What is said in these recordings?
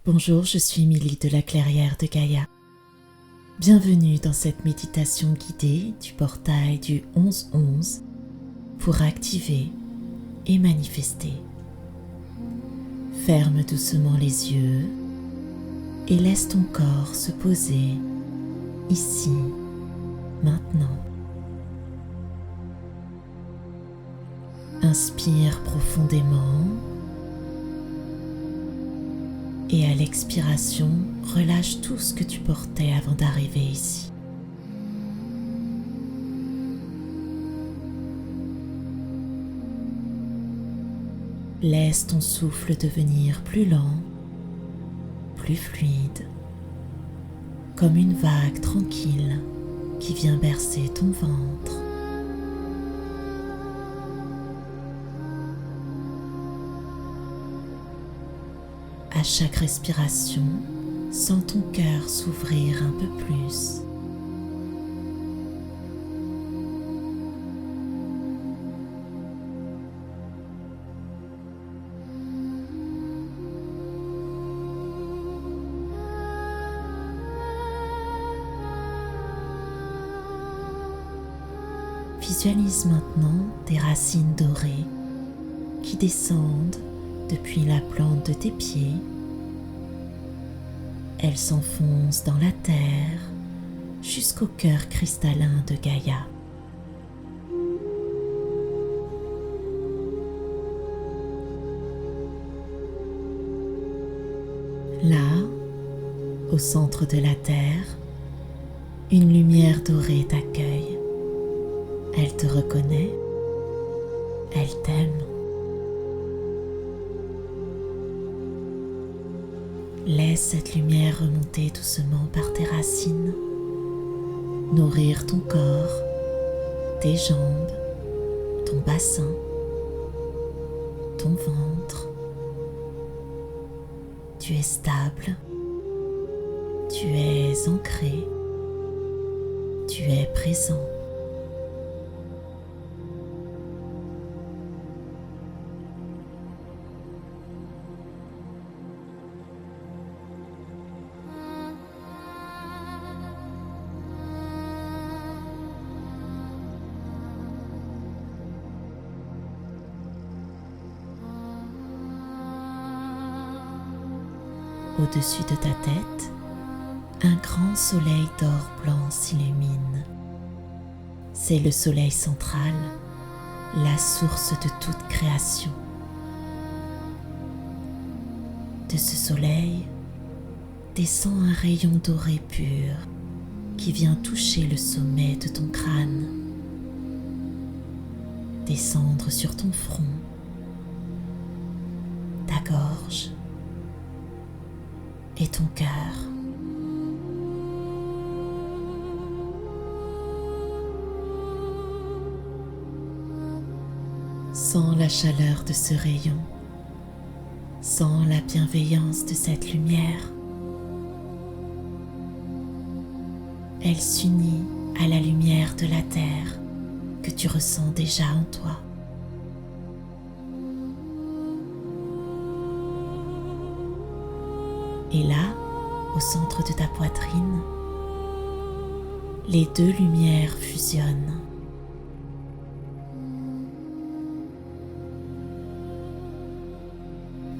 Bonjour, je suis Émilie de la Clairière de Gaïa. Bienvenue dans cette méditation guidée du portail du 11-11 pour activer et manifester. Ferme doucement les yeux et laisse ton corps se poser ici, maintenant. Inspire profondément et à l'expiration, relâche tout ce que tu portais avant d'arriver ici. Laisse ton souffle devenir plus lent, plus fluide, comme une vague tranquille qui vient bercer ton ventre. À chaque respiration, sens ton cœur s'ouvrir un peu plus. Visualise maintenant des racines dorées qui descendent depuis la plante de tes pieds. Elles s'enfoncent dans la terre jusqu'au cœur cristallin de Gaïa. Là, au centre de la terre, une lumière dorée t'accueille. Elle te reconnaît, elle t'aime. Laisse cette lumière remonter doucement par tes racines, nourrir ton corps, tes jambes, ton bassin, ton ventre. Tu es stable, tu es ancré, tu es présent. Au-dessus de ta tête, un grand soleil d'or blanc s'illumine. C'est le soleil central, la source de toute création. De ce soleil descend un rayon doré pur qui vient toucher le sommet de ton crâne, descendre sur ton front, ta gorge et ton cœur. Sens la chaleur de ce rayon, sens la bienveillance de cette lumière. Elle s'unit à la lumière de la terre que tu ressens déjà en toi. Et là, au centre de ta poitrine, les deux lumières fusionnent.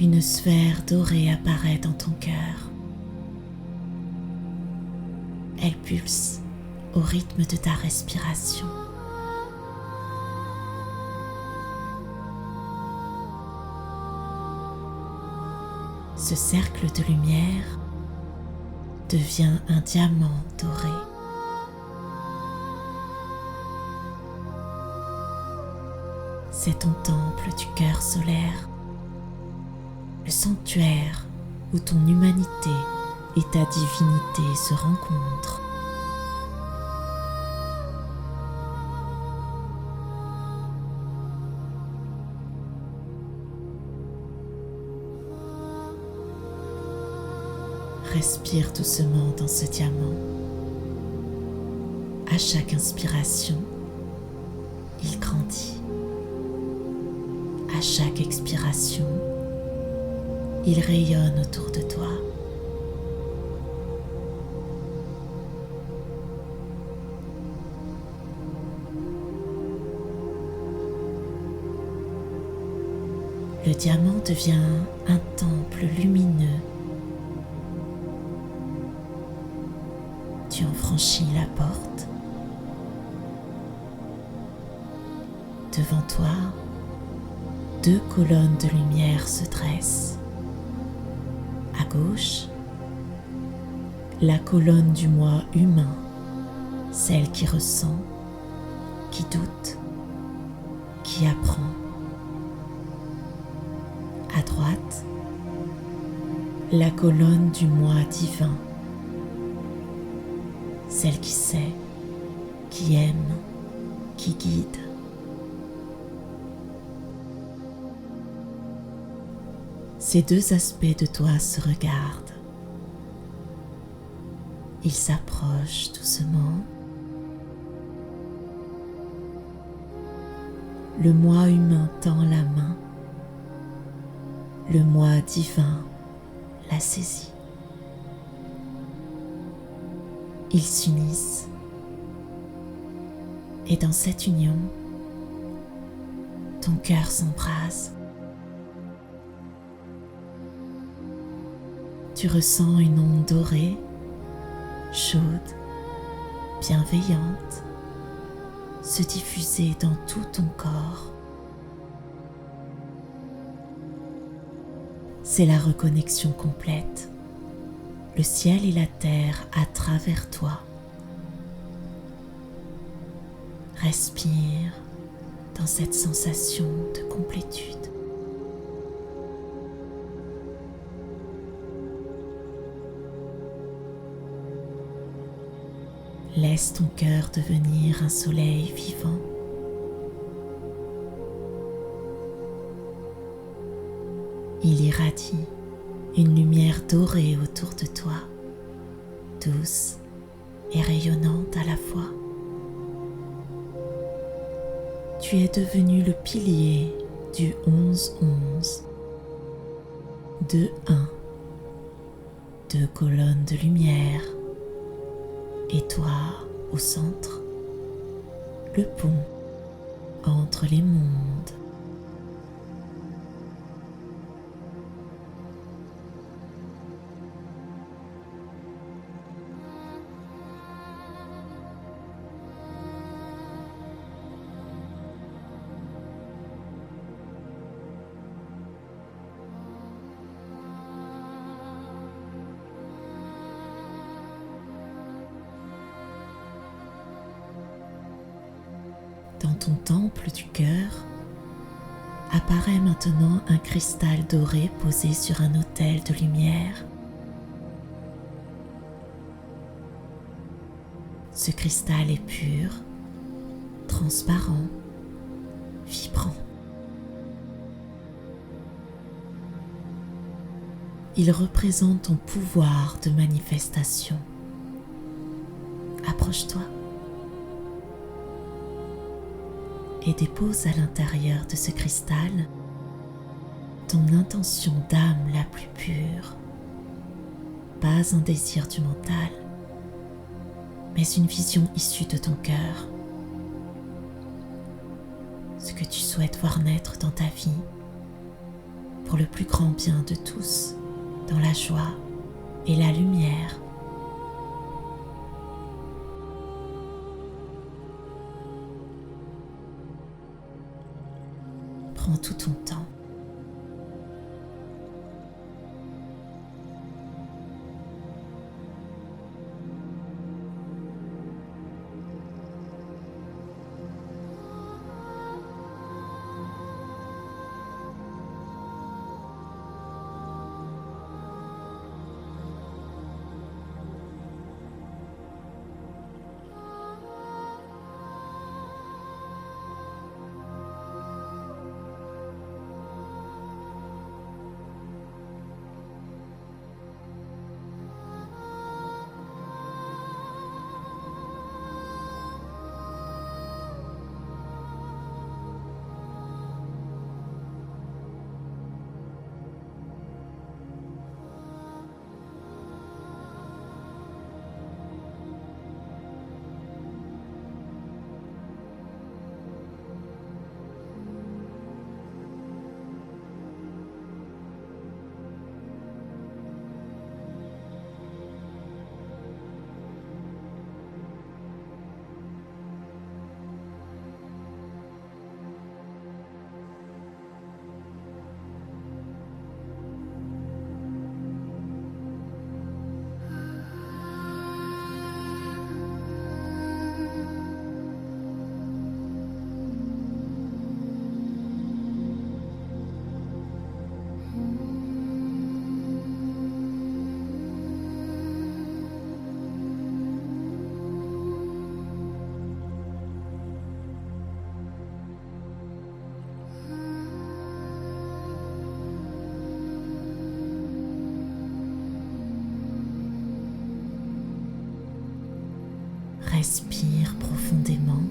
Une sphère dorée apparaît dans ton cœur. Elle pulse au rythme de ta respiration. Ce cercle de lumière devient un diamant doré. C'est ton temple du cœur solaire, le sanctuaire où ton humanité et ta divinité se rencontrent. Respire doucement dans ce diamant. À chaque inspiration, il grandit. À chaque expiration, il rayonne autour de toi. Le diamant devient un temple lumineux. Tu en franchis la porte. Devant toi, 2 colonnes de lumière se dressent. À gauche, la colonne du moi humain, celle qui ressent, qui doute, qui apprend. À droite, la colonne du moi divin, celle qui sait, qui aime, qui guide. Ces 2 aspects de toi se regardent. Ils s'approchent doucement. Le moi humain tend la main. Le moi divin la saisit. Ils s'unissent. Et dans cette union, ton cœur s'embrase. Tu ressens une onde dorée, chaude, bienveillante, se diffuser dans tout ton corps. C'est la reconnexion complète, le ciel et la terre à travers toi. Respire dans cette sensation de complétude. Laisse ton cœur devenir un soleil vivant. Il irradie une lumière dorée autour de toi, douce et rayonnante à la fois. Tu es devenu le pilier du 11-11, 2-1, 2 colonnes de lumière, et toi au centre, le pont entre les mondes. Dans ton temple du cœur, apparaît maintenant un cristal doré posé sur un autel de lumière. Ce cristal est pur, transparent, vibrant. Il représente ton pouvoir de manifestation. Approche-toi et dépose à l'intérieur de ce cristal ton intention d'âme la plus pure. Pas un désir du mental, mais une vision issue de ton cœur. Ce que tu souhaites voir naître dans ta vie pour le plus grand bien de tous, dans la joie et la lumière. Prends tout ton temps. Respire profondément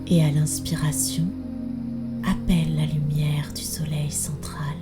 et à l'inspiration, appelle la lumière du soleil central.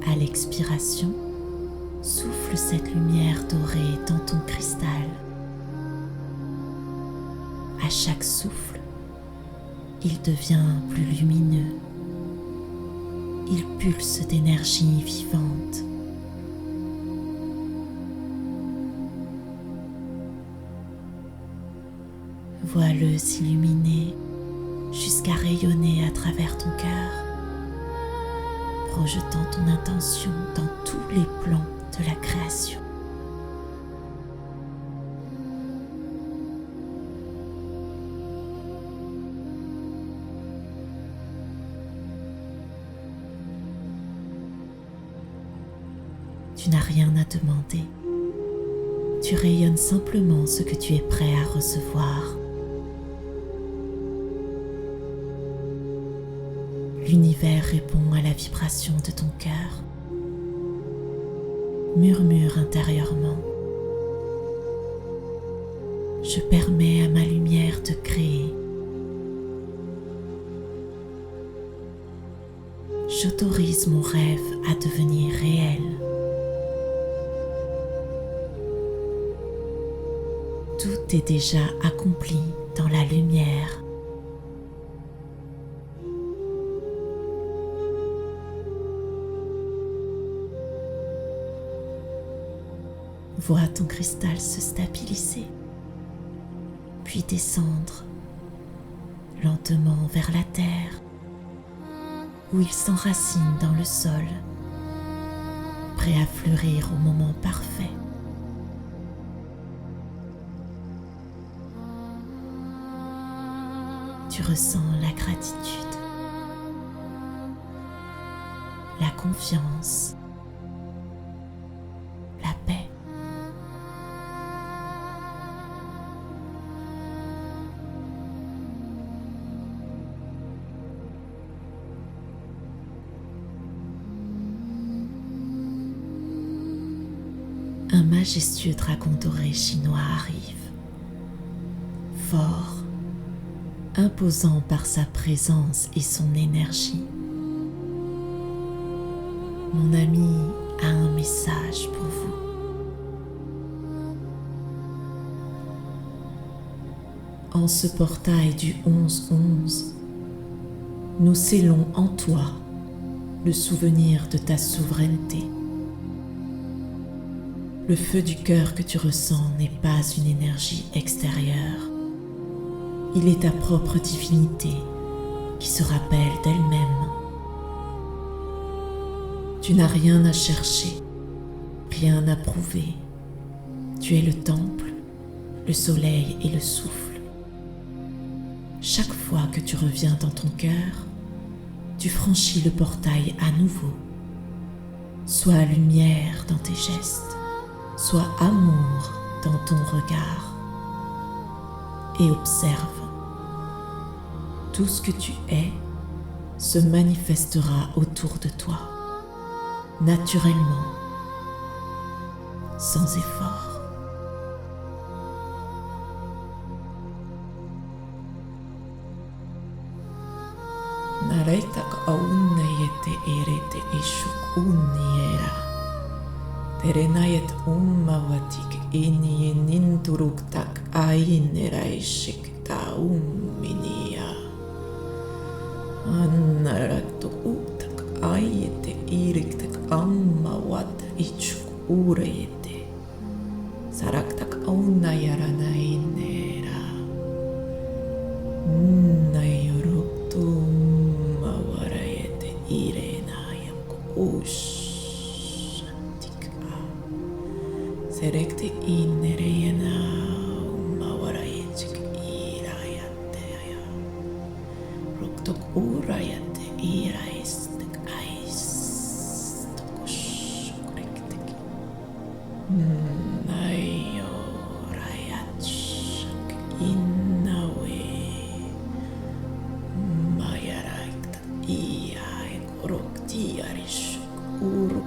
À l'expiration, souffle cette lumière dorée dans ton cristal. À chaque souffle, il devient plus lumineux. Il pulse d'énergie vivante. Vois-le s'illuminer jusqu'à rayonner à travers ton cœur, projetant ton intention dans tous les plans de la création. Tu n'as rien à demander. Tu rayonnes simplement ce que tu es prêt à recevoir. L'univers répond à la vibration de ton cœur. Murmure intérieurement. Je permets à ma lumière de créer. J'autorise mon rêve à devenir réel. Tout est déjà accompli dans la lumière. Vois ton cristal se stabiliser, puis descendre lentement vers la terre, où il s'enracine dans le sol, prêt à fleurir au moment parfait. Tu ressens la gratitude, la confiance, la paix. Un majestueux dragon doré chinois arrive, fort, imposant par sa présence et son énergie. Mon ami a un message pour vous. En ce portail du 11-11, nous scellons en toi le souvenir de ta souveraineté. Le feu du cœur que tu ressens n'est pas une énergie extérieure. Il est ta propre divinité qui se rappelle d'elle-même. Tu n'as rien à chercher, rien à prouver. Tu es le temple, le soleil et le souffle. Chaque fois que tu reviens dans ton cœur, tu franchis le portail à nouveau. Sois lumière dans tes gestes, sois amour dans ton regard. Et observe. Tout ce que tu es se manifestera autour de toi, naturellement, sans effort. Naraitak aunneyete erete ishuk unniera. Terenayet ummawatik inye ninturuktak ainera ishik ta umminia. Annaraktu utak ayete iriktak ammawat ichuk ureyete. Saraktak aunayarana inera. Nayoruktu ummawarayete irenayam ushantika. Serekte innereyena ummawarayechik irayatteya. Ruktok urayate iraistek aistukuşrektek. Nayorayatshak innawe. Mayarakta iyaek roktiarishuk uru.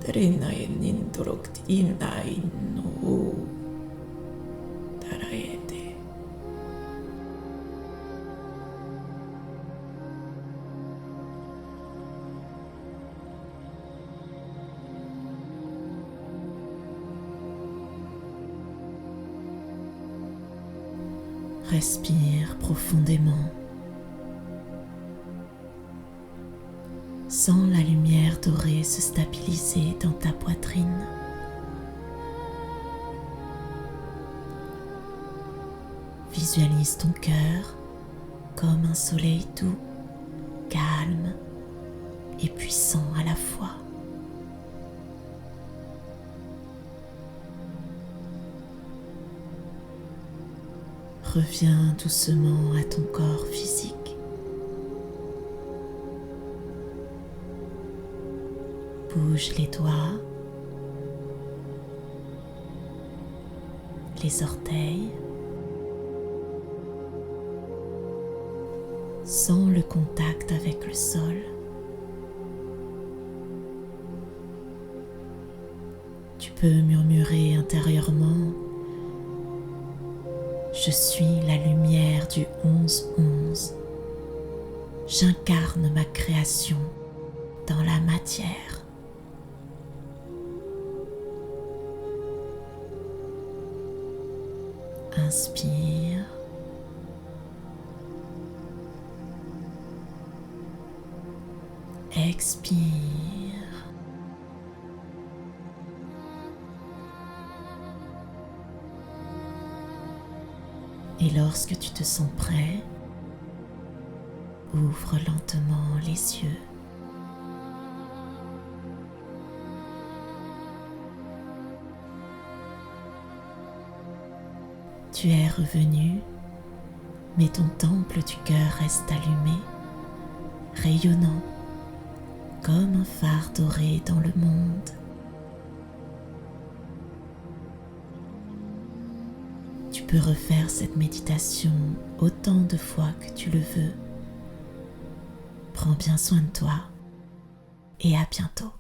Terenae nindorokt inain no daraete. Respire profondément. Sens la lumière dorée se stabiliser dans ta poitrine. Visualise ton cœur comme un soleil doux, calme et puissant à la fois. Reviens doucement à ton corps physique. Bouge les doigts, les orteils. Sens le contact avec le sol. Tu peux murmurer intérieurement: je suis la lumière du 11-11. J'incarne ma création dans la matière. Inspire. Expire. Et lorsque tu te sens prêt, ouvre lentement les yeux. Tu es revenu, mais ton temple du cœur reste allumé, rayonnant comme un phare doré dans le monde. Tu peux refaire cette méditation autant de fois que tu le veux. Prends bien soin de toi et à bientôt.